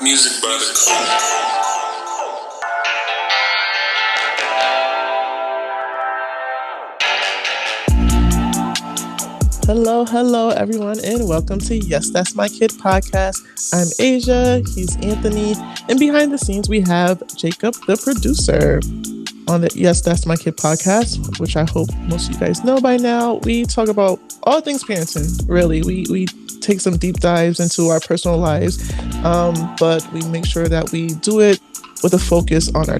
Music by the Cool. Hello, everyone, and welcome to Yes, That's My Kid podcast. I'm Asia, he's Anthony, and behind the scenes we have Jacob, the producer. On the Yes, That's My Kid podcast, which I hope most of you guys know by now, we talk about all things parenting, really. We take some deep dives into our personal lives, but we make sure that we do it with a focus on our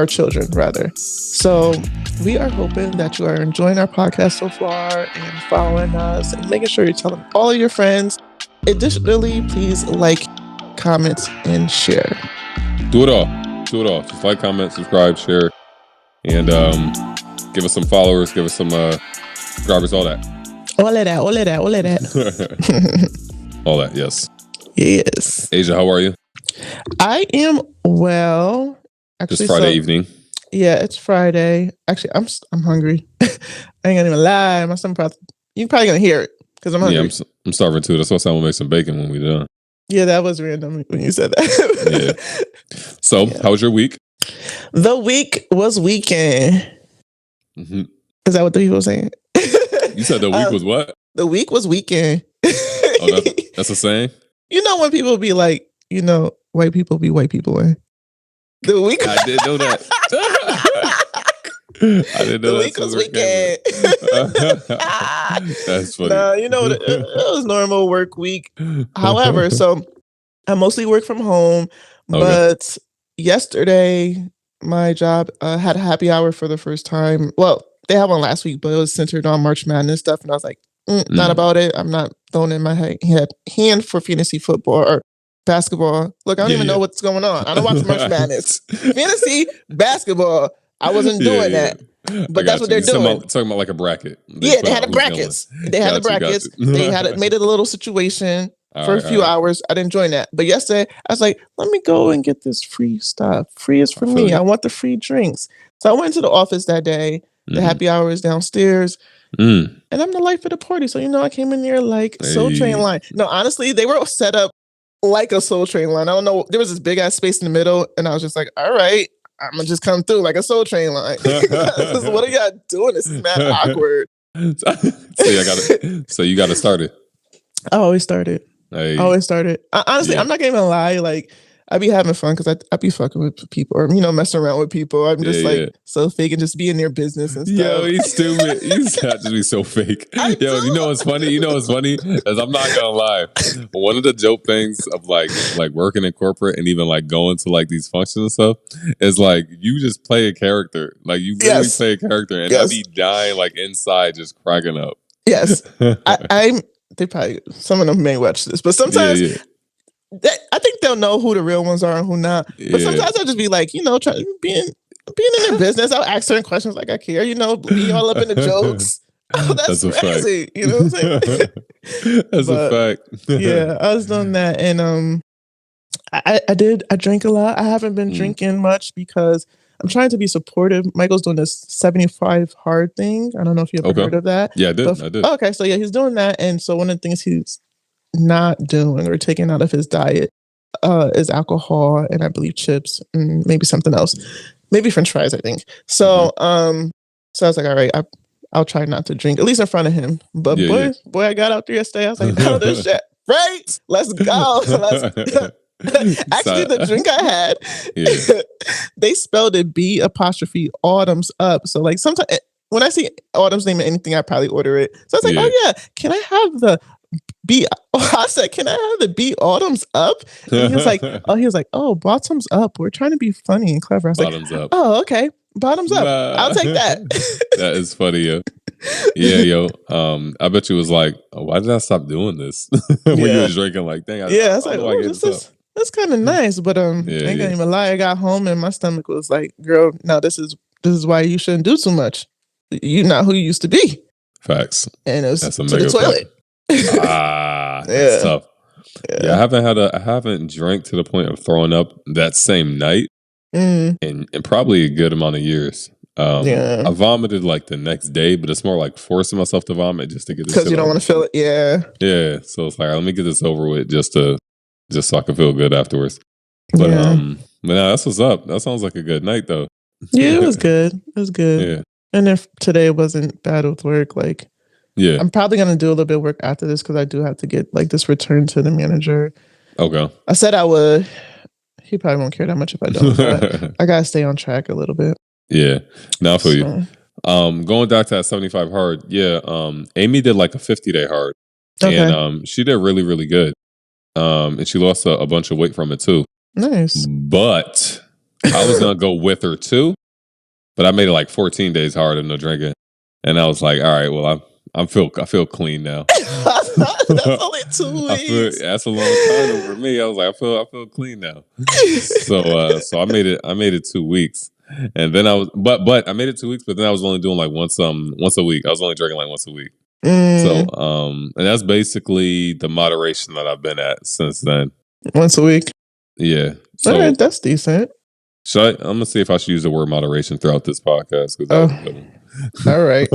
children, rather. So we are hoping that you are enjoying our podcast so far and following us and making sure you're telling all of your friends. Additionally, please like, comment, and share. Do it all. Just like, comment, subscribe, share, and give us some followers, give us some subscribers, all that. All of that. All that, yes. Yes. Asia, how are you? I am well. Actually, It's Friday evening. Yeah, it's Friday. Actually, I'm hungry. I ain't gonna even lie. My son you're probably gonna hear it because I'm hungry. Yeah, I'm starving too. That's why I'm gonna make some bacon when we're done. Yeah, that was random when you said that. Yeah. So, how was your week? The week was weekend. Mm-hmm. Is that what the people were saying? You said the week was what? The week was weekend. Oh, that's a saying? You know when people be like, white people be white people. The week. I didn't know that. I didn't know the week was weekend. That's funny. Nah, it was normal work week. However, so I mostly work from home, but yesterday my job had a happy hour for the first time. Well, they had one last week, but it was centered on March Madness stuff, and I was like, not about it. I'm not throwing in my hand for fantasy football or basketball. Look, I don't even know what's going on. I don't watch March Madness. Fantasy basketball, I wasn't doing that. But that's what they're doing. Talking about like a bracket. They had the brackets. They had the brackets. They made it a little situation for a few hours. I didn't join that. But yesterday, I was like, let me go and get this free stuff. Free is for me. I want the free drinks. So I went to the office that day. The happy hour is downstairs. And I'm the life of the party. So, I came in there like Soul Train line. No, honestly, they were set up like a Soul Train line. I don't know. There was this big ass space in the middle. And I was just like, all right, I'm going to just come through like a Soul Train line. What are y'all doing? This is mad awkward. So you got to start it. I always started. Honestly, Yeah. I'm not going to even lie. Like, I be having fun because I be fucking with people or, messing around with people. I'm just so fake and just be in their business and stuff. Yo, he's stupid. He's got to be so fake. Yo, you know what's funny? Is I'm not gonna lie. One of the dope things of like working in corporate and even like going to like these functions and stuff is like you just play a character. Like you really play a character, and I be dying like inside just cracking up. Yes. They probably, some of them may watch this, but sometimes I think they'll know who the real ones are and who not. But sometimes I'll just be like, trying being in their business. I'll ask certain questions like I care, be all up in the jokes. Oh, that's crazy. You know what I'm saying? That's a fact. Yeah, I was doing that. And I drank a lot. I haven't been drinking much because I'm trying to be supportive. Michael's doing this 75 hard thing. I don't know if you ever heard of that. Yeah, I did. Okay, so yeah, he's doing that. And so one of the things he's not doing or taking out of his diet is alcohol and I believe chips and maybe something else, maybe French fries, I think. So so I was like, all right, I'll try not to drink, at least in front of him. But boy, I got out there yesterday. I was like, no, this shit, right? Let's go. Actually, the drink I had, they spelled it B''Autumn's up. So like sometimes when I see Autumn's name in anything, I probably order it. So I was like, oh yeah, can I have the I said, can I have the B''Autumn's up? And he was like, oh, bottoms up. We're trying to be funny and clever. I was bottoms like, up. Oh, okay. Bottoms up. I'll take that. That is funny, yo. Yeah, yo. I bet you was like, why did I stop doing this? When you were drinking, like, dang. I was like, that's kind of nice. But I ain't gonna even lie. I got home and my stomach was like, girl, no, this is why you shouldn't do too much. You're not who you used to be. Facts. And it was to the toilet. That's tough. Yeah, I haven't drank to the point of throwing up that same night in probably a good amount of years. I vomited like the next day, but it's more like forcing myself to vomit just to get this. Because you don't want to feel it. Yeah. Yeah. So it's like, let me get this over with just to just so I can feel good afterwards. But no, that's what's up. That sounds like a good night though. Yeah, it was good. It was good. Yeah. And if today wasn't bad with work, like Yeah. I'm probably gonna do a little bit of work after this because I do have to get like this return to the manager. Okay. I said I would. He probably won't care that much if I don't. But I gotta stay on track a little bit. Yeah. Now I feel you. Going back to that 75 hard, yeah. Amy did like a 50-day hard. Okay. And she did really, really good. And she lost a bunch of weight from it too. Nice. But I was gonna go with her too. But I made it like 14 days hard of no drinking. And I was like, all right, well, I feel clean now. That's only 2 weeks. That's a long time for me. I was like, I feel clean now. So I made it 2 weeks. And then I was but I made it 2 weeks, but then I was only doing like once a week. I was only drinking like once a week. So and that's basically the moderation that I've been at since then. Once a week. Yeah. So all right, that's decent. I'm gonna see if I should use the word moderation throughout this podcast. All right.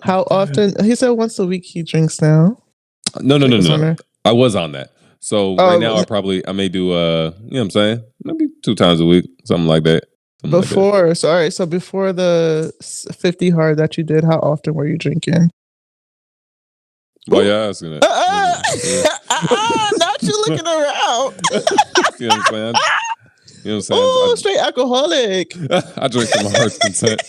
How often? He said once a week he drinks now. No. I was on that. So right now I may do you know what I'm saying? Maybe 2 times a week, something like that. Before the 50 hard that you did, how often were you drinking? Why you asking that? Not you looking around. You know what I'm saying? You know what I'm saying? Oh, straight alcoholic. I drink to my heart's content.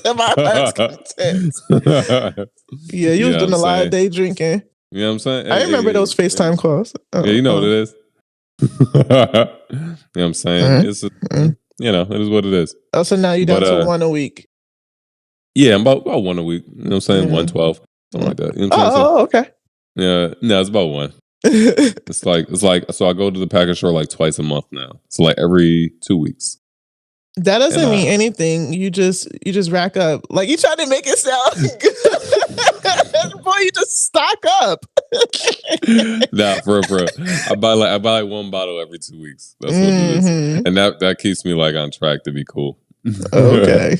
To my heart's content. Yeah, you was doing a lot of day drinking. You know what I'm saying? I remember those FaceTime calls. Yeah, you know what it is. You know what I'm saying? It's you know, it is what it is. Oh, so now you're down to 1 a week. Yeah, I'm about 1 a week. You know what I'm saying? 112. Something like that. You know what I'm saying? Okay. Yeah. No, it's about 1. It's like so I go to the package store like twice a month now. So like every 2 weeks. That doesn't mean anything. You just rack up. Like you trying to make it sound good. Boy, you just stock up. Nah, for real. I buy like 1 bottle every 2 weeks. That's what it is. And that keeps me like on track to be cool. Okay.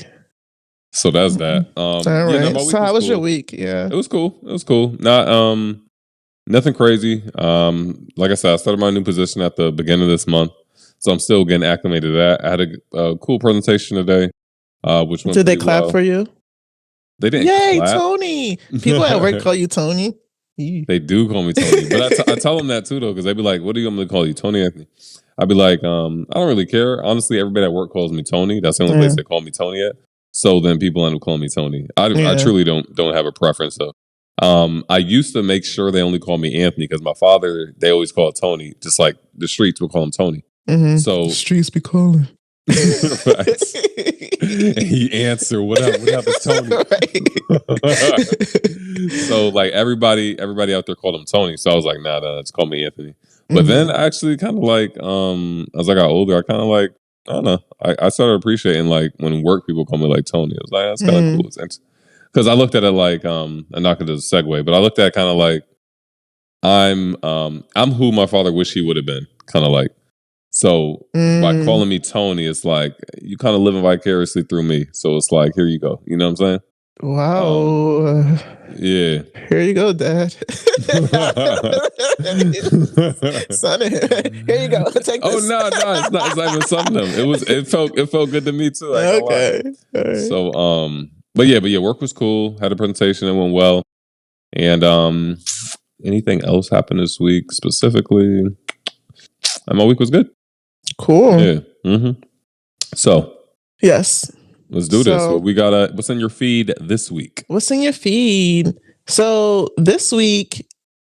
So that's that. All right. So how was your week? Yeah. It was cool. Not nothing crazy. Like I said, I started my new position at the beginning of this month. So I'm still getting acclimated to that. I had a cool presentation today. Which went Did they clap for you? They didn't. Yay, clap. Tony! People at work call you Tony. They do call me Tony, but I tell them that too though, because they be like, "What do you want me to call you, Tony Anthony?" I'd be like, "I don't really care." Honestly, everybody at work calls me Tony. That's the only place they call me Tony at. So then people end up calling me Tony. I truly don't have a preference though. I used to make sure they only call me Anthony because my father, they always call it Tony, just like the streets would call him Tony. So the streets be calling. Right. He answer, what up, it's Tony. So like everybody out there called him Tony. So I was like, nah, just call me Anthony. But then I actually kind of like, as I got older, I kind of like, I don't know. I started appreciating like when work people call me like Tony. I was like, that's kind of cool. Because I looked at it like, I'm not going to segue, but I looked at it kind of like, I'm who my father wished he would have been, kind of like. So by calling me Tony, it's like you kind of living vicariously through me. So it's like, here you go. You know what I'm saying? Wow. Yeah. Here you go, Dad. Son, here you go. Take this. Oh no, it's not even something. It felt good to me too. Okay. Right. So but yeah, work was cool. Had a presentation, it went well. And anything else happened this week specifically? And my week was good. Cool. Yeah. So yes, let's do this. What we got? What's in your feed this week? What's in your feed? So this week,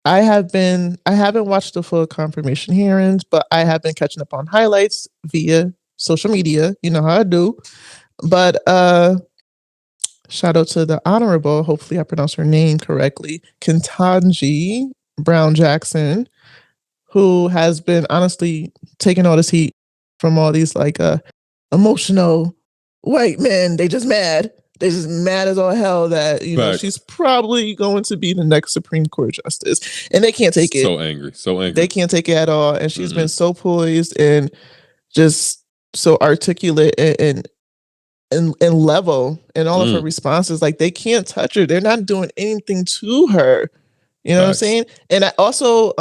I haven't watched the full confirmation hearings, but I have been catching up on highlights via social media. You know how I do. But shout out to the Honorable, hopefully I pronounced her name correctly, Ketanji Brown Jackson, who has been honestly taking all this heat from all these like emotional white men. They just mad. They just mad as all hell that, you know, she's probably going to be the next Supreme Court justice. And they can't take it. So angry. They can't take it at all. And she's been so poised and just so articulate and level in all of her responses. Like they can't touch her. They're not doing anything to her. You know what I'm saying? And I also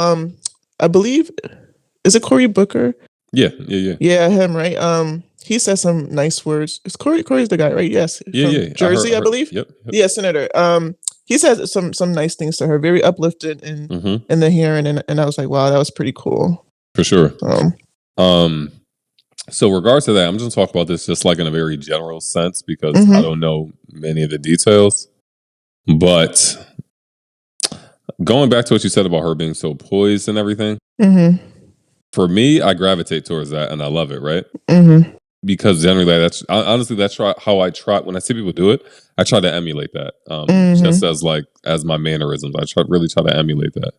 I believe, is it Cory Booker? Yeah. Yeah, him, right? He said some nice words. It's Corey's the guy, right? Yes, from Yeah. Jersey, I believe. Yep. Yeah, senator. He said some nice things to her, very uplifted in the hearing, and I was like, wow, that was pretty cool. For sure. So regards to that, I'm just gonna talk about this just like in a very general sense because I don't know many of the details. But going back to what you said about her being so poised and everything, for me, I gravitate towards that and I love it, right? Because generally, that's how I try when I see people do it. I try to emulate that, just as my mannerisms. I really try to emulate that.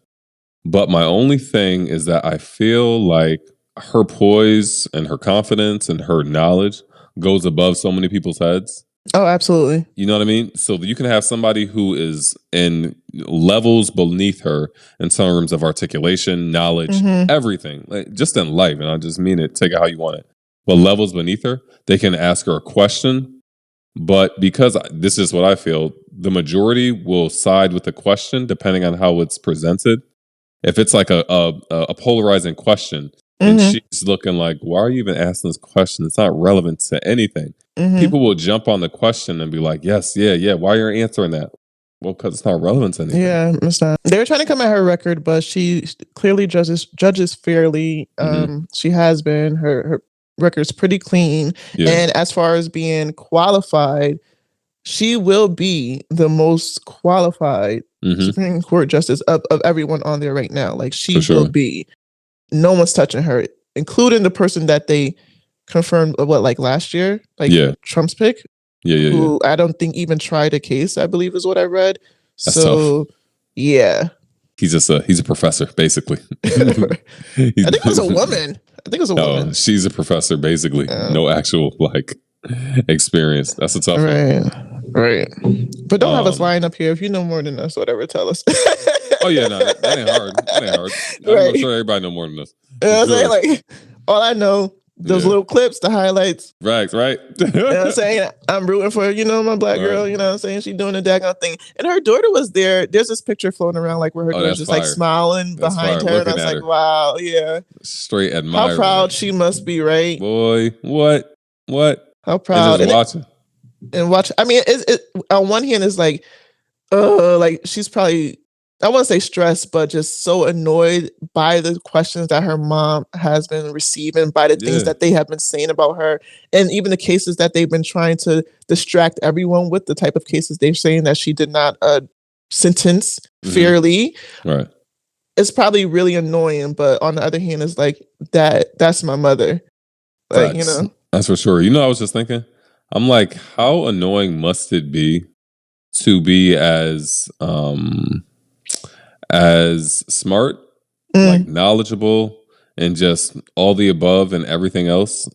But my only thing is that I feel like her poise and her confidence and her knowledge goes above so many people's heads. Oh, absolutely. You know what I mean? So you can have somebody who is in levels beneath her in terms of articulation, knowledge, everything, like just in life. And I just mean it, take it how you want it. But levels beneath her, they can ask her a question. But because this is what I feel, the majority will side with the question depending on how it's presented. If it's like a polarizing question, and she's looking like, why are you even asking this question? It's not relevant to anything. People will jump on the question and be like, yes, yeah. Why are you answering that? Well, because it's not relevant to anything. Yeah, it's not. They were trying to come at her record, but she clearly judges fairly. She has been. Her record's pretty clean. Yeah. And as far as being qualified, she will be the most qualified Supreme Court justice of everyone on there right now. Like she will be. No one's touching her, including the person that they confirmed like last year, like Trump's pick. Who I don't think even tried a case, I believe is what I read. That's tough. Yeah. He's a professor, basically. I think it was a woman. No, she's a professor, basically. No actual experience. That's a tough one. Right. But don't have us lying up here. If you know more than us, whatever, tell us. Oh yeah, no, that ain't hard. I'm sure everybody know more than us. You know what I'm saying? Like, all I know, those little clips, the highlights. Right. You know what I'm saying? I'm rooting for, my black girl, you know what I'm saying? She's doing the daggone thing. And her daughter was there. There's this picture floating around, like, where her daughter's just, like, smiling behind her. And I was like, wow, yeah. Straight admiring. How proud she must be, right? Boy, what? How proud. And just watching. And watch. I mean, it on one hand, it's like she's probably, I wouldn't say stressed, but just so annoyed by the questions that her mom has been receiving, by the things that they have been saying about her, and even the cases that they've been trying to distract everyone with, the type of cases they're saying that she did not sentence fairly. Right. It's probably really annoying, but on the other hand, it's like that's my mother. Like, That's for sure. I was just thinking, I'm like, how annoying must it be to be as smart, like knowledgeable, and just all the above and everything else,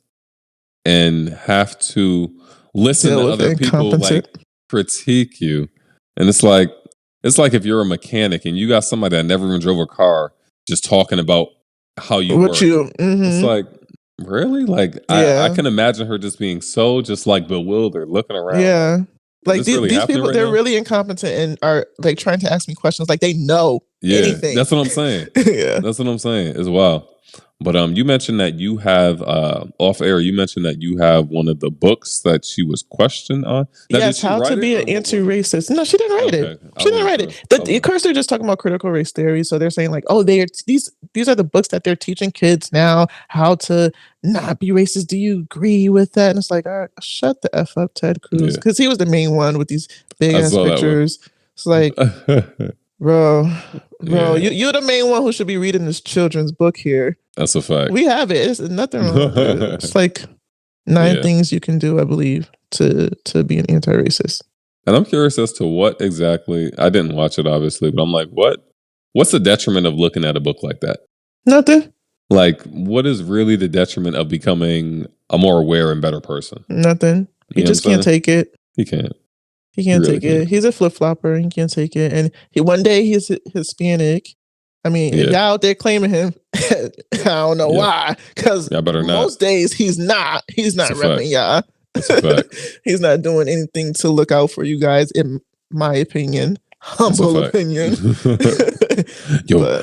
and have to listen to other people like critique you. And it's like if you're a mechanic and you got somebody that never even drove a car just talking about how you work. It's like, really? Like, I can imagine her just being so just like bewildered, looking around. Yeah. Like these people, right they're now? really incompetent and are like trying to ask me questions like they know anything. That's what I'm saying. That's what I'm saying as well. But you mentioned that you have off air. You mentioned that you have one of the books that she was questioned on. Now, yes, How to Be an Anti-Racist. No, she didn't write it. She didn't write it. Of course, they're just talking about critical race theory. So they're saying like, oh, these are the books that they're teaching kids now how to not be racist. Do you agree with that? And it's like, all right, shut the F up, Ted Cruz, because he was the main one with these big ass pictures. It's like, bro, you're the main one who should be reading this children's book here. That's a fact. We have it. It's nothing wrong with it. It's like 9 things you can do, I believe, to be an anti-racist. And I'm curious as to what exactly, I didn't watch it obviously, but I'm like, what's the detriment of looking at a book like that? Nothing. Like, what is really the detriment of becoming a more aware and better person? Nothing. He just can't take it. He can't. He can't take it. He's a flip-flopper. He can't take it. And one day he's Hispanic. I mean, y'all out there claiming him. I don't know why. Because most days he's not. He's not repping y'all. That's a fact. He's not doing anything to look out for you guys, in my opinion. Humble opinion. Yo,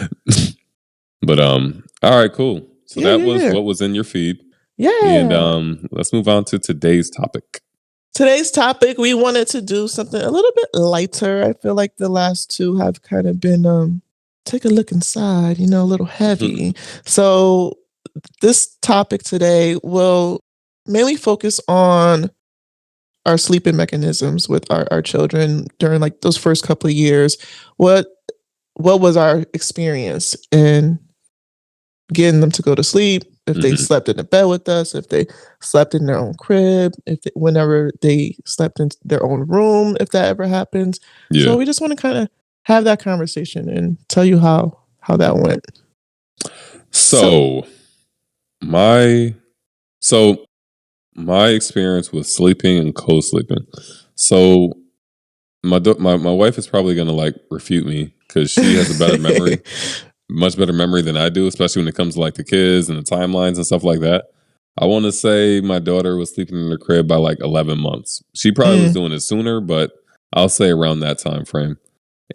But all right, cool. So Yeah, that yeah, was yeah. what was in your feed. Yeah. And let's move on to today's topic. Today's topic, we wanted to do something a little bit lighter. I feel like the last two have kind of been take a look inside, a little heavy. So this topic today will mainly focus on our sleeping mechanisms with our children during like those first couple of years. What was our experience in getting them to go to sleep, if they slept in the bed with us, if they slept in their own crib, whenever they slept in their own room, if that ever happens. Yeah. So we just want to kind of have that conversation and tell you how that went. So my experience with sleeping and co-sleeping. So my wife is probably gonna like refute me because she has a better memory, much better memory than I do, especially when it comes to like the kids and the timelines and stuff like that. I want to say my daughter was sleeping in her crib by like 11 months. She probably was doing it sooner, but I'll say around that time frame.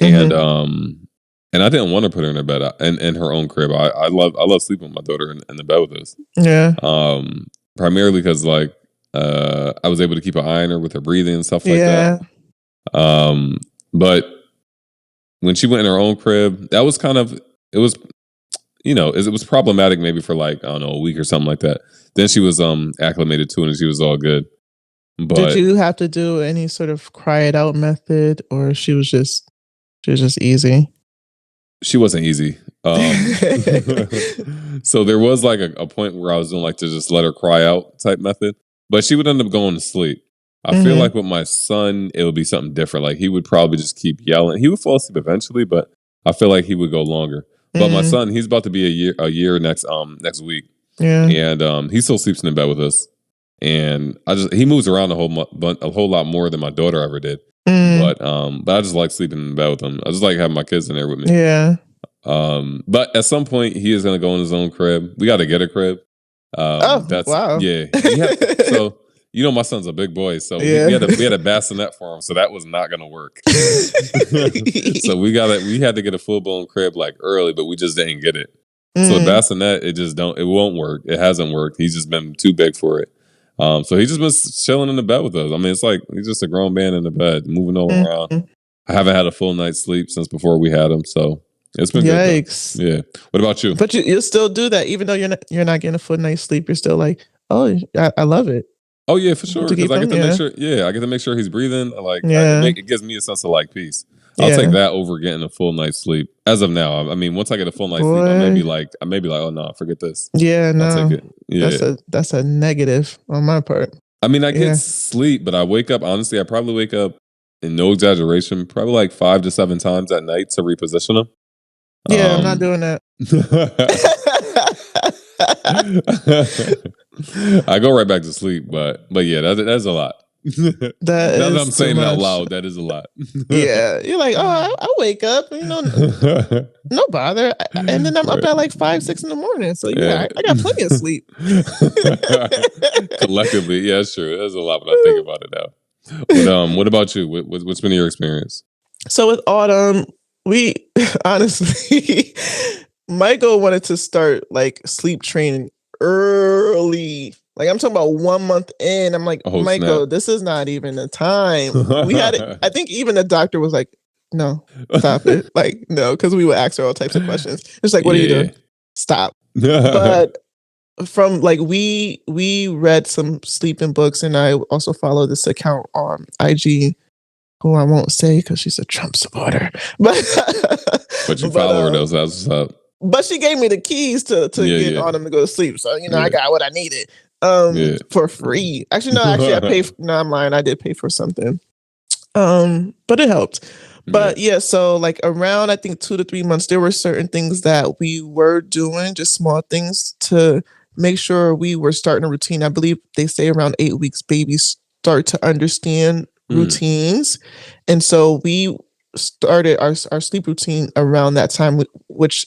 And I didn't want to put her in her bed in her own crib. I love sleeping with my daughter in the bed with us. Yeah. Primarily because like I was able to keep an eye on her with her breathing and stuff like that. But when she went in her own crib, that was kind of it was problematic maybe for like, I don't know, a week or something like that. Then she was acclimated to it and she was all good. But did you have to do any sort of cry it out method, or she was just easy? She wasn't easy. So there was like a point where I was doing like to just let her cry out type method, but she would end up going to sleep. I feel like with my son, it would be something different. Like he would probably just keep yelling. He would fall asleep eventually, but I feel like he would go longer. But my son, he's about to be a year next week. Yeah. And he still sleeps in the bed with us. And he moves around a whole lot more than my daughter ever did. But I just like sleeping in bed with him. I just like having my kids in there with me. Yeah. But at some point he is gonna go in his own crib. We gotta get a crib. Wow. Yeah. So my son's a big boy, so we had a bassinet for him, so that was not gonna work. So we had to get a full blown crib like early, but we just didn't get it. So the bassinet, it won't work. It hasn't worked. He's just been too big for it. So he's just been chilling in the bed with us. I mean, it's like he's just a grown man in the bed, moving all around. I haven't had a full night's sleep since before we had him, so it's been good. Yikes. Yeah. What about you? But you still do that, even though you're not getting a full night's sleep. You're still like, oh, I love it. Oh yeah, for sure. Because I get to make sure. Yeah, I get to make sure he's breathing. It gives me a sense of like peace. I'll take that over getting a full night's sleep. As of now, I mean, once I get a full night's sleep, I may be like, oh no, forget this. Yeah, no, I'll take it. Yeah, that's a negative on my part. I mean, I get sleep, but I wake up. Honestly, I probably wake up, in no exaggeration, probably like 5 to 7 times at night to reposition them. Yeah, I'm not doing that. I go right back to sleep, but yeah, that's a lot. Now that I'm saying it out loud, that is a lot. Yeah, you're like, oh, I wake up, no bother, and then I'm up at like 5, 6 in the morning. So I got plenty of sleep. Collectively, yeah, sure, that's a lot when I think about it now. But what about you? What's been your experience? So with Autumn, we honestly, Michael wanted to start like sleep training early. Like I'm talking about 1 month in. I'm like, Michael, snap. This is not even the time. We had it. I think even the doctor was like, no, stop it. Like, no, because we would ask her all types of questions. It's like, what are you doing? Stop. But from like we read some sleeping books, and I also follow this account on IG, who I won't say because she's a Trump supporter. But you follow her though, so that's what's up. But she gave me the keys to get Autumn to go to sleep. So, I got what I needed for free. Actually, I paid. No, I'm lying. I did pay for something. But it helped. But so like around, I think 2 to 3 months, there were certain things that we were doing, just small things to make sure we were starting a routine. I believe they say around 8 weeks, babies start to understand routines. And so we started our sleep routine around that time, which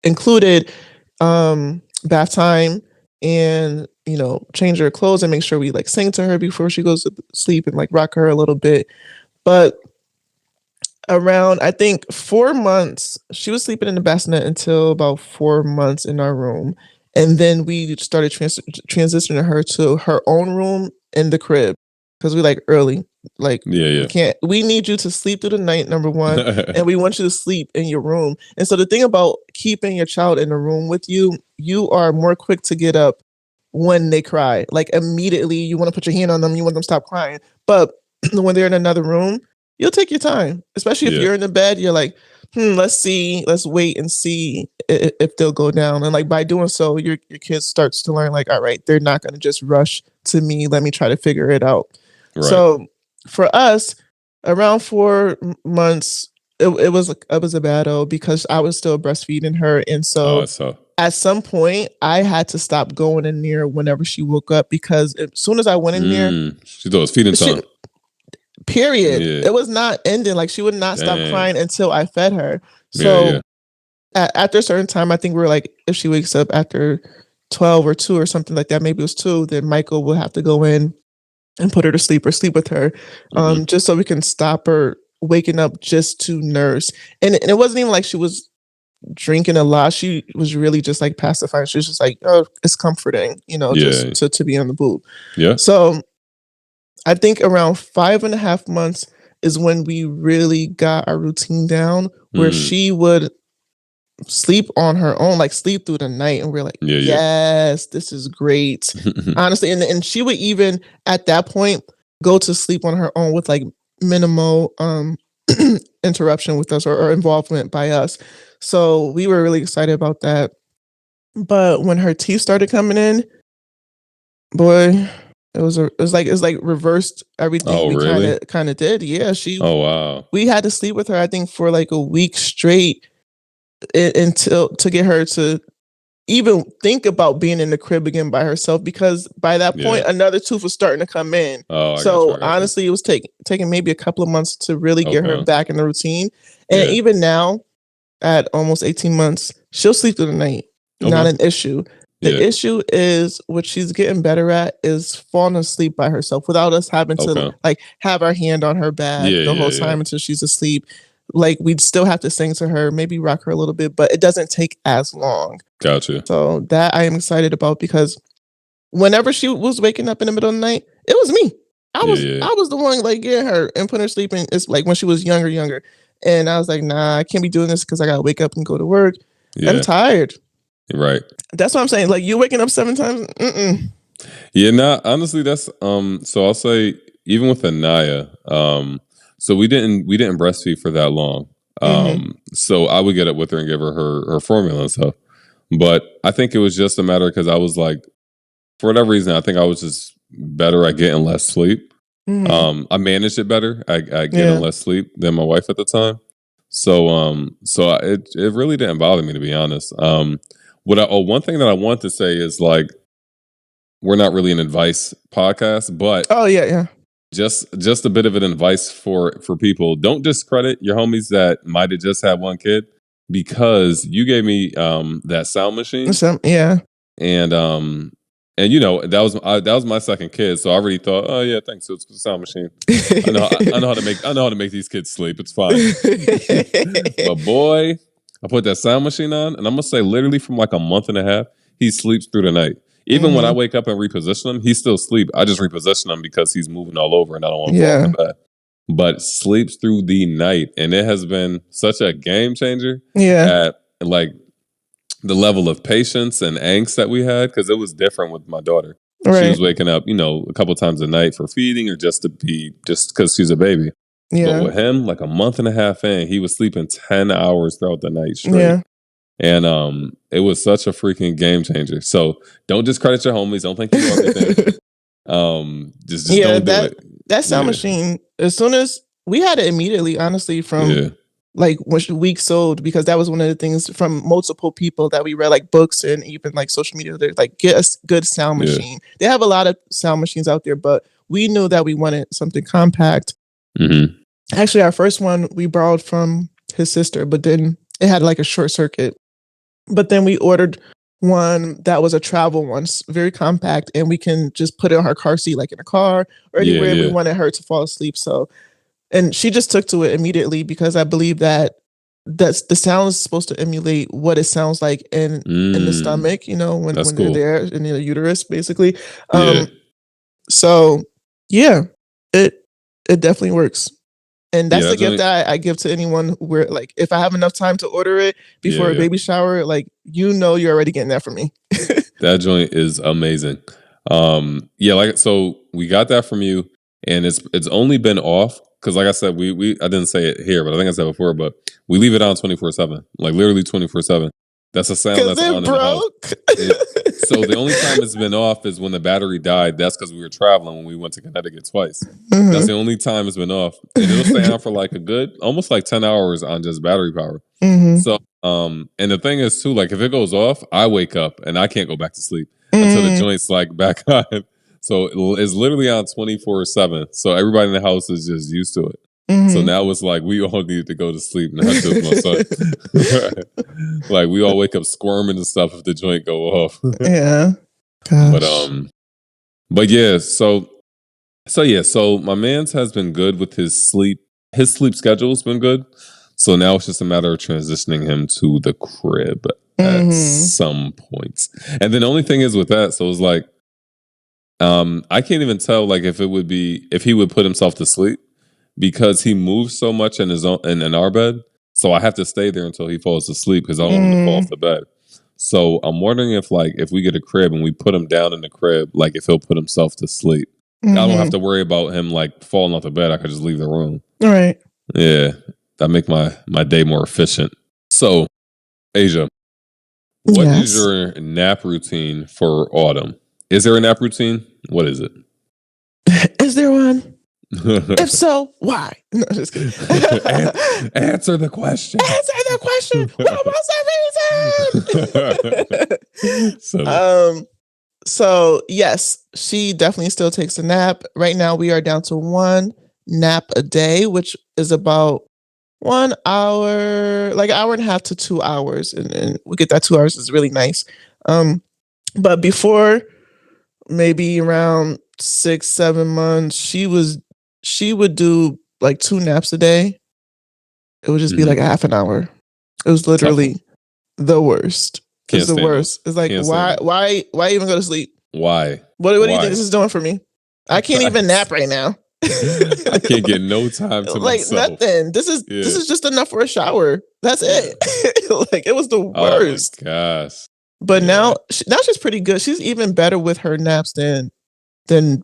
included bath time and change her clothes and make sure we like sing to her before she goes to sleep and like rock her a little bit. But around, I think, 4 months. She was sleeping in the bassinet until about 4 months in our room, and then we started transitioning her to her own room in the crib because we like early. Like, Yeah, we need you to sleep through the night, number 1, yeah. and we want you to sleep in your room. And so the thing about keeping your child in the room with you, you are more quick to get up when they cry. Like, immediately, you wanna put your hand on them, you want them to stop crying. But when they're in another room, you'll take your time, especially if Yeah. you're in the bed, you're like, let's wait and see if they'll go down. And like by doing so, your kid starts to learn like, all right, they're not gonna just rush to me. Let me try to figure it out. Right. So for us, around 4 months, it was a battle because I was still breastfeeding her, and Oh, so I saw. at some point I had to stop going in there whenever she woke up because as soon as I went in there, She thought it was feeding she time. period. Yeah. It was not ending. Like she would not stop Dang. crying until I fed her. Yeah, So yeah. after a certain time, I think we were like, if she wakes up after 12 or 2 or something like that, maybe it was 2, then Michael will have to go in and put her to sleep or sleep with her, Mhm. just so we can stop her waking up just to nurse. And it wasn't even like she was drinking a lot. She was really just like pacifying. She was just like, oh, it's comforting, Yeah. just to be on the boob. Yeah. So I think around 5.5 months is when we really got our routine down, where Mm. she would sleep on her own, like sleep through the night, and we're like, Yeah, yeah. yes, this is great. Honestly, and she would even at that point go to sleep on her own with like minimal interruption with us or involvement by us. So we were really excited about that. But when her teeth started coming in, boy, it was like reversed everything Oh, we really? kind of did. Yeah, Oh, wow. we had to sleep with her, I think, for like a week straight until to get her to even think about being in the crib again by herself, because by that point Yeah. another tooth was starting to come in. Oh, I got you. So I got you. honestly, it was taking maybe a couple of months to really get her Okay. back in the routine. And Yeah. even now, at almost 18 months, she'll sleep through the night. Not Okay. an issue. The Yeah. issue is what she's getting better at is falling asleep by herself without us having to Okay. like have our hand on her back Yeah, the whole yeah, time yeah. until she's asleep. Like we'd still have to sing to her, maybe rock her a little bit, but it doesn't take as long. Gotcha. So that I am excited about because whenever she was waking up in the middle of the night, it was me. Yeah, yeah. I was the one like getting her and putting her sleeping. It's like when she was younger. And I was like, nah, I can't be doing this because I gotta wake up and go to work. I'm Yeah. tired. Right. That's what I'm saying. Like you waking up 7 times. Yeah, nah, honestly, that's so I'll say even with Anaya, so we didn't breastfeed for that long. So I would get up with her and give her formula and stuff. But I think it was just a matter because I was like, for whatever reason, I think I was just better at getting less sleep. I managed it better at getting Yeah. less sleep than my wife at the time. So it really didn't bother me, to be honest. One thing that I want to say is like, we're not really an advice podcast, but Oh yeah. just a bit of an advice for people. Don't discredit your homies that might have just had one kid, because you gave me that sound machine, Yeah. and that was my second kid, so I already thought, oh yeah, thanks, it's a sound machine. I know how to make these kids sleep. It's fine. But boy, I put that sound machine on, and I'm gonna say literally from like a month and a half, he sleeps through the night. Even when I wake up and reposition him, he still sleep. I just reposition him because he's moving all over and I don't want to fall in the bed. But sleeps through the night. And it has been such a game changer at like the level of patience and angst that we had, because it was different with my daughter. Right. She was waking up, a couple times a night for feeding or just because she's a baby. Yeah. But with him, like a month and a half in, he was sleeping 10 hours throughout the night straight. Yeah. And it was such a freaking game changer. So don't discredit your homies. Don't think you know everything. Just don't do it. That sound machine, as soon as we had it immediately, honestly, from like weeks old, because that was one of the things from multiple people that we read, like books and even like social media. They're like, get a good sound machine. They have a lot of sound machines out there, but we knew that we wanted something compact. Actually, our first one we borrowed from his sister, but then it had like a short circuit. But then we ordered one that was a travel one, very compact, and we can just put it on her car seat, like in a car or anywhere we wanted her to fall asleep. So And she just took to it immediately because I believe that's the sound is supposed to emulate what it sounds like in the stomach, you know, when That's they're cool. there in your uterus, basically. Yeah. So yeah, it definitely works. And that's Yeah, the that gift joint, that I give to anyone where like if I have enough time to order it before a yeah. baby shower, like you know you're already getting that from me. That joint is amazing. Yeah, like so we got that from you, and it's only been off because, like I said, we I didn't say it here, but I think I said before, but we leave it on 24/7, like literally 24/7. That's a sound Cause that's on it in the house. broke. So the only time it's been off is when the battery died. That's because we were traveling when we went to Connecticut twice. That's Mhm, the only time it's been off, and it'll stay on for like a good, almost like 10 hours on just battery power. mhm, So, and the thing is too, like if it goes off, I wake up and I can't go back to sleep until the mhm, joint's like back on. So it's literally on 24/7. So everybody in the house is just used to it. So mhm. now it's like we all need to go to sleep, not just my son. Like we all wake up squirming and stuff if the joint go off. Yeah. But Gosh. but yeah, so my man's has been good with his sleep. His sleep schedule's been good. So now it's just a matter of transitioning him to the crib at Mhm. some point. And then the only thing is with that, so it's like I can't even tell like if he would put himself to sleep because he moves so much in his own in our bed. So I have to stay there until he falls asleep because I don't want him to fall off the bed. So I'm wondering if we get a crib and we put him down in the crib, like if he'll put himself to sleep. I don't have Mhm. to worry about him like falling off the bed. I could just leave the room. All right. Yeah, that make my day more efficient. So, Asia, what is Yes. your nap routine for autumn? Is there a nap routine? What is it? Is there one? If so, why? No, just kidding. Answer the question. Answer the question. What was the reason? So, So yes, she definitely still takes a nap. Right now, we are down to one nap a day, which is about 1 hour, like an hour and a half to 2 hours, and we get that 2 hours is really nice. But before maybe around 6 7 months, she would do like two naps a day. It would just be like a half an hour. It was tough one. literally the worst. Can't It's the stand worst. those. It's like Can't stand why even go to sleep? Why? What do you think Why? this is doing for me? I can't even nap right now. I can't get no time to Like myself. nothing. This Yeah. is just enough for a shower. That's it. Like it was the Oh worst. my gosh. But Yeah. now she's pretty good. She's even better with her naps than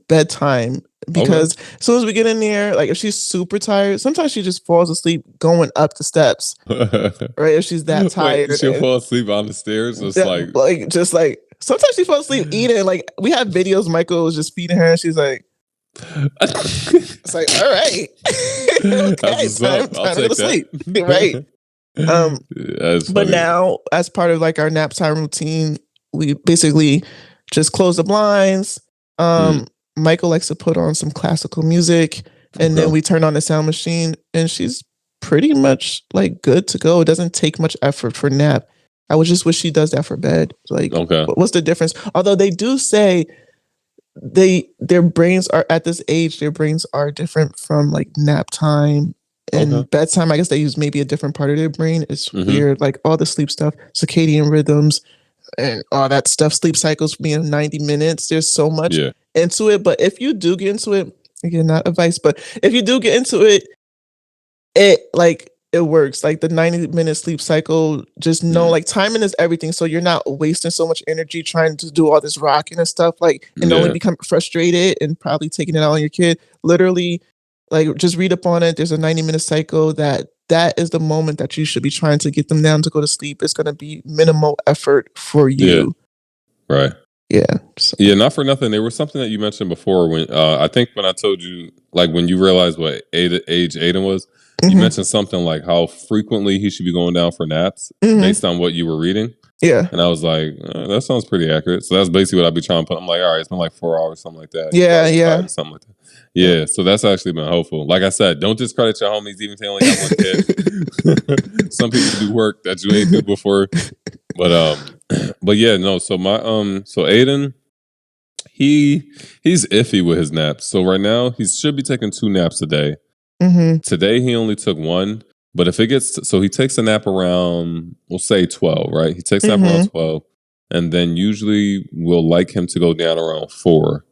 bedtime because as soon as we get in there, like if she's super tired, sometimes she just falls asleep going up the steps. Right? If she's that tired. Wait, she'll and- fall asleep on the stairs. It's Yeah, like just like sometimes she falls asleep eating. Like we have videos, Michael was just feeding her and she's like, it's like, all right. Okay, That's what's up. I'll time to go to take sleep. that. Right. That's But funny. now, as part of like our nap time routine, we basically just close the blinds. Michael likes to put on some classical music, and then Okay. we turn on the sound machine, and she's pretty much like good to go. It doesn't take much effort for nap. I would just wish she does that for bed. Like, Okay. what's the difference? Although they do say their brains are at this age, their brains are different from like nap time and Okay. bedtime. I guess they use maybe a different part of their brain. It's Mhm. weird, like all the sleep stuff, circadian rhythms, and all that stuff. Sleep cycles being 90 minutes. There's so much Yeah. into it. But if you do get into it, again, not advice, but if you do get into it, it works. Like the 90-minute sleep cycle, just know like timing is everything. So you're not wasting so much energy trying to do all this rocking and stuff, like and only Yeah. become frustrated and probably taking it out on your kid. Literally, like just read up on it. There's a 90-minute cycle that is the moment that you should be trying to get them down to go to sleep. It's gonna be minimal effort for you. Right. Yeah. So, Yeah, not for nothing. There was something that you mentioned before when I think when I told you like when you realized what age Aiden was, you mhm, mentioned something like how frequently he should be going down for naps mhm, based on what you were reading. yeah. And I was like, that sounds pretty accurate. So that's basically what I'd be trying to put. I'm like, all right, it's been like 4 hours, something like that. Yeah, He's yeah. tired or something like that. Yeah, so that's actually been helpful. Like I said, don't discredit your homies, even if they only got one kid. Some people do work that you ain't do before. But yeah, no. So so Aiden, he's iffy with his naps. So right now he should be taking 2 naps a day. Today he only took one, but if it gets so he takes a nap around, we'll say 12, right? He takes a nap around 12, and then usually we'll like him to go down around 4.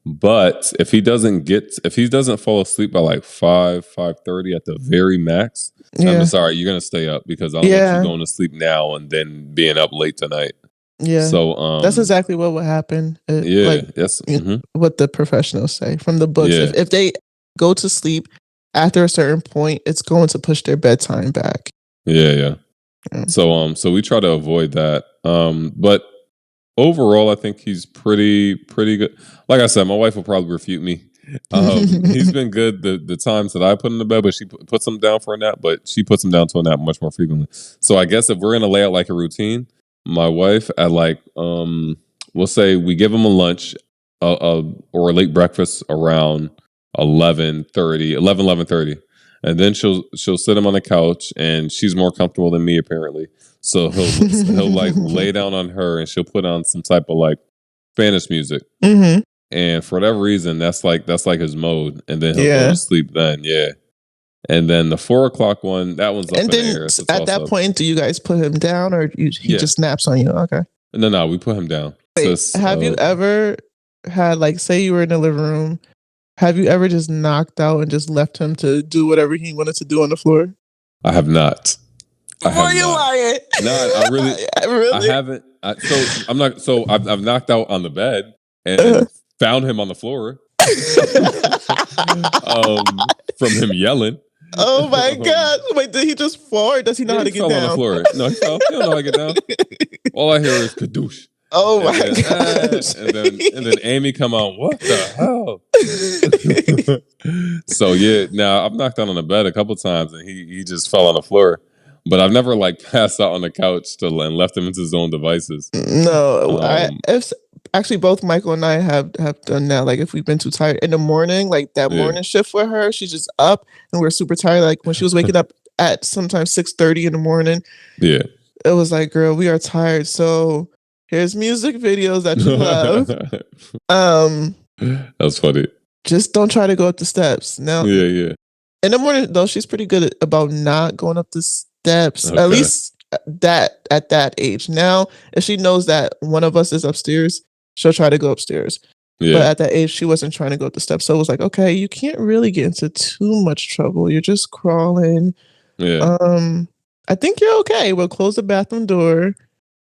But if he doesn't fall asleep by like 5:30 at the very max, I'm just all right, you're gonna stay up because I don't want you going to sleep now and then being up late tonight. Yeah. So that's exactly what would happen. That's what the professionals say from the books. Yeah. If they go to sleep after a certain point, it's going to push their bedtime back. Yeah. So we try to avoid that. But overall, I think he's pretty good. Like I said, my wife will probably refute me. He's been good the times that I put him to bed, but she puts him down for a nap, but she puts him down to a nap much more frequently. So I guess if we're going to lay out like a routine, my wife at like, we'll say we give him a lunch or a late breakfast around 11:30. And then she'll sit him on the couch, and she's more comfortable than me apparently. So he'll like lay down on her, and she'll put on some type of like Spanish music. And for whatever reason, that's like his mode. And then he'll go to sleep then. Yeah. And then the 4:00 one, that one's up in the air. At that point, do you guys put him down, or he just naps on you? Okay. No, we put him down. Wait, have you ever had, like, say you were in the living room, have you ever just knocked out and just left him to do whatever he wanted to do on the floor? I have not. Are you lying? No, I really, really? I haven't. I've knocked out on the bed and found him on the floor from him yelling. Oh my God! Wait, did he just fall, or does he know how to get down? On the floor. No, he fell. He don't know how to get down. All I hear is kadoosh. Oh my gosh. And then Amy come on, what the hell? So yeah, now I've knocked out on the bed a couple times and he just fell on the floor. But I've never like passed out on the couch and left him into his own devices. No, actually both Michael and I have done that. Like if we've been too tired in the morning, like that morning shift for her, she's just up and we're super tired. Like when she was waking up at sometimes 6:30 in the morning. Yeah. It was like, girl, we are tired. So here's music videos that you love. That's funny. Just don't try to go up the steps. Now, yeah. In the morning, though, she's pretty good about not going up the steps. Okay. At least at that age. Now, if she knows that one of us is upstairs, she'll try to go upstairs. Yeah. But at that age, she wasn't trying to go up the steps. So it was like, okay, you can't really get into too much trouble. You're just crawling. Yeah. I think you're okay. We'll close the bathroom door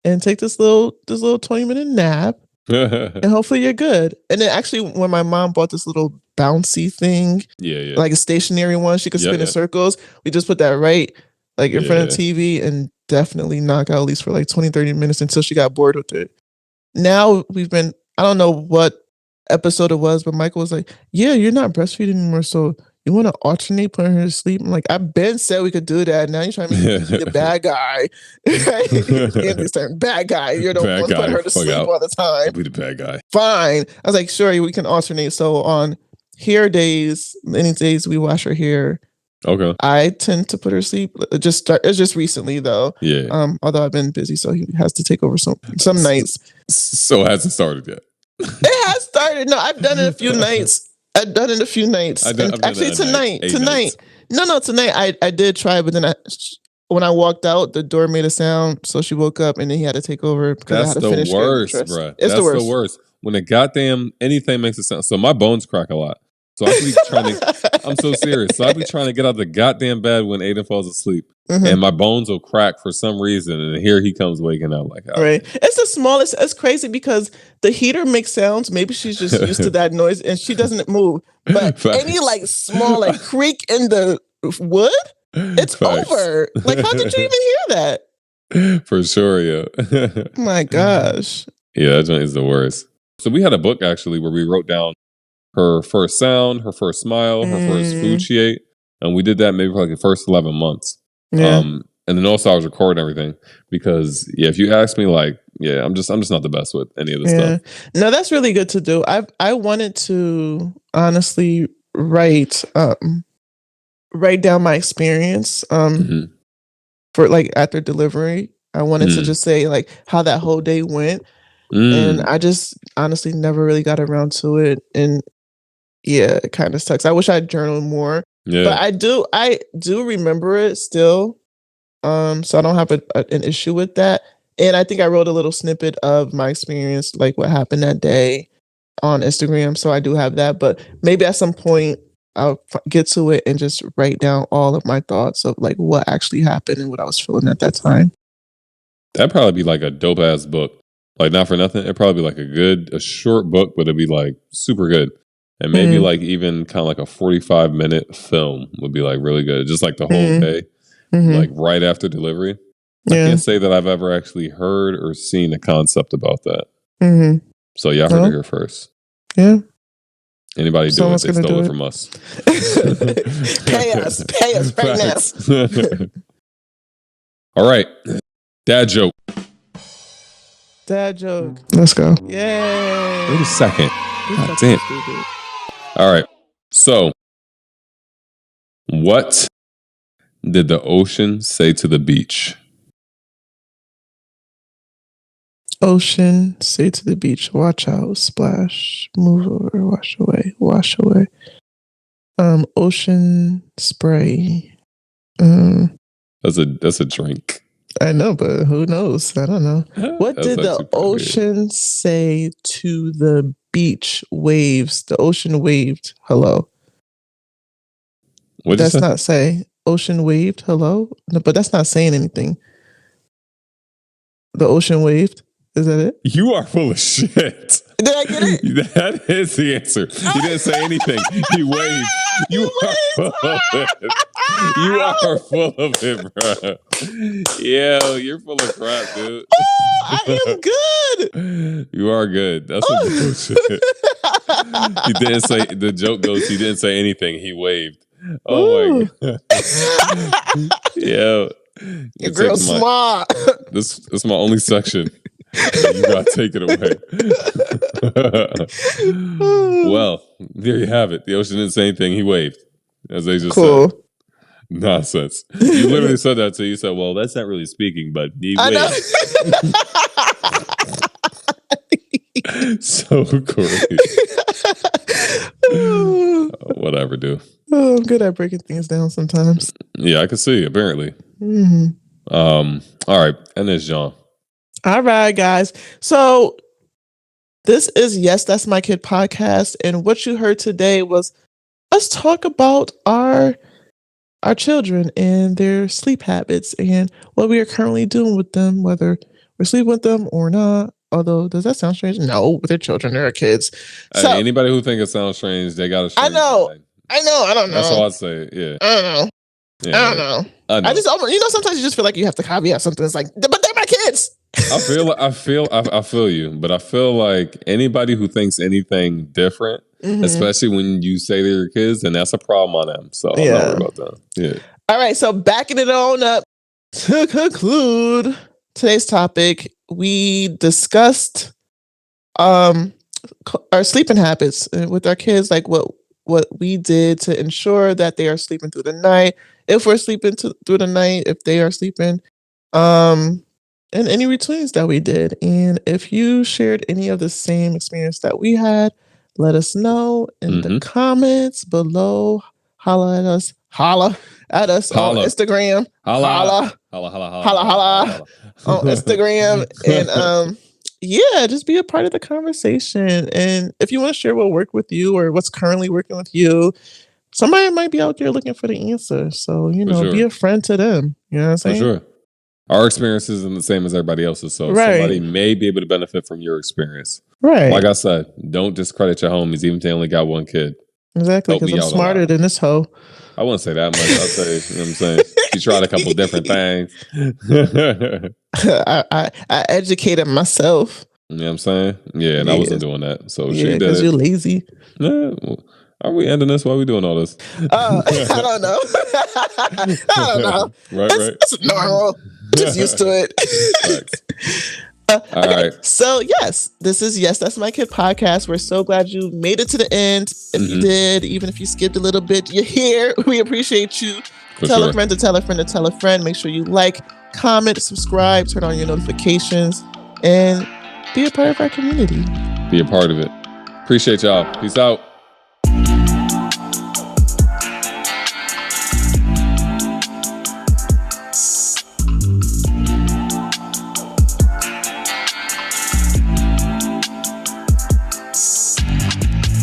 and take this little 20-minute nap. And hopefully you're good. And then actually when my mom bought this little bouncy thing, like a stationary one, she could spin in circles. We just put that right like in front of the TV and definitely knock out at least for like 20-30 minutes until she got bored with it. Now I don't know what episode it was, but Michael was like, yeah, you're not breastfeeding anymore, so you want to alternate putting her to sleep? I'm like, I've been said we could do that. Now you're trying to make me the bad guy. Bad guy. You're the one putting her to sleep all the time. I'll be the bad guy. Fine. I was like, sure, we can alternate. So on hair days, any days we wash her hair, okay, I tend to put her to sleep. It's just recently though. Yeah. Although I've been busy, so he has to take over some nights. So it hasn't started yet. It has started. No, I've done it a few nights. Actually, tonight. No, tonight I did try, but then when I walked out, the door made a sound, so she woke up, and then he had to take over because I had to finish. That's the worst, bro. That's the worst. When a goddamn anything makes a sound. So my bones crack a lot. So I be trying to. I'm so serious. So I be trying to get out of the goddamn bed when Aiden falls asleep, and my bones will crack for some reason, and here he comes waking up like, oh. Right. It's the smallest. It's crazy because the heater makes sounds. Maybe she's just used to that noise, and she doesn't move. But any like small like creak in the wood, it's over. Like, how did you even hear that? For sure, yeah. My gosh. Yeah, that is the worst. So we had a book actually where we wrote down her first sound, her first smile, her first food she ate. And we did that maybe for like the first 11 months. Yeah. And then also I was recording everything because if you ask me, like, I'm just not the best with any of this stuff. No, that's really good to do. I wanted to honestly write down my experience for like after delivery. I wanted to just say like how that whole day went. And I just honestly never really got around to it. And yeah, it kind of sucks. I wish I'd journaled more. Yeah. But I do remember it still. So I don't have an issue with that. And I think I wrote a little snippet of my experience, like what happened that day on Instagram. So I do have that. But maybe at some point I'll get to it and just write down all of my thoughts of like what actually happened and what I was feeling at that time. That'd probably be like a dope ass book. Like, not for nothing, it'd probably be like a short book, but it'd be like super good. And maybe like even kind of like a 45-minute film would be like really good. Just like the whole day, like right after delivery. I can't say that I've ever actually heard or seen a concept about that. So y'all heard it here first. Yeah. Anybody do it, they stole it from us. Pay us right now. All right. Dad joke. Dad joke. Let's go. Yay. Wait a second. God damn. All right. So, what did the ocean say to the beach? Ocean, say to the beach, watch out, splash, move over, wash away, wash away. Ocean spray. That's a drink. I know, but who knows? I don't know. What did the ocean say to the beach waves? The ocean waved hello. What does not say ocean waved hello? No, but that's not saying anything. The ocean waved. Is that it? You are full of shit. Did I get it? That is the answer. He didn't say anything. He waved. You are full of it. You are full of it, bro. Yeah, you're full of crap, dude. Oh, I am good. You are good. That's some bullshit. He didn't say, the joke goes, he didn't say anything. He waved. Oh my God. Yeah. Your girl's smart. This is my only section. You gotta take it away. Well, there you have it. The ocean didn't say anything. He waved, as they just said. Nonsense. You literally said that. So you said, "Well, that's not really speaking," but he waved. So crazy. Whatever, dude. Oh, I'm good at breaking things down sometimes. Yeah, I can see. Apparently. All right, and there's John. All right, guys. So this is Yes, That's My Kid podcast. And what you heard today was us talk about our children and their sleep habits and what we are currently doing with them, whether we're sleeping with them or not. Although, does that sound strange? No, with their children, they're kids. So, anybody who thinks it sounds strange, they got a strange mind. I don't know. That's all I'd say. Yeah. I don't know. Yeah, I don't know. I just, sometimes you just feel like you have to caveat something. It's like, but they're my kids. I feel you, but I feel like anybody who thinks anything different, especially when you say they're your kids, then that's a problem on them. So I'm not worried about that. Yeah. All right. So backing it on up to conclude today's topic, we discussed our sleeping habits with our kids, like what we did to ensure that they are sleeping through the night, if we're sleeping through the night, if they are sleeping, and any routines that we did. And if you shared any of the same experience that we had, let us know in the comments below. Holla at us on Instagram. Holla on Instagram. And just be a part of the conversation. And if you want to share what worked with you or what's currently working with you, somebody might be out there looking for the answer. So, be a friend to them. You know what I'm saying? For sure. Our experience isn't the same as everybody else's. So somebody may be able to benefit from your experience. Right. Like I said, don't discredit your homies, even if they only got one kid. Exactly, because I'm smarter than this hoe. I wouldn't say that much. I'll say, you know what I'm saying? She tried a couple different things. I educated myself. You know what I'm saying? Yeah, and I wasn't doing that. So she did it. Because you're lazy. Yeah, well, are we ending this? Why are we doing all this? I don't know. Right. It's normal. Just used to it. All right. So yes, this is Yes, That's My Kid podcast. We're so glad you made it to the end. If you did, even if you skipped a little bit, you're here. We appreciate you. Tell a friend to tell a friend to tell a friend. Make sure you like, comment, subscribe, turn on your notifications, and be a part of our community. Be a part of it. Appreciate y'all. Peace out.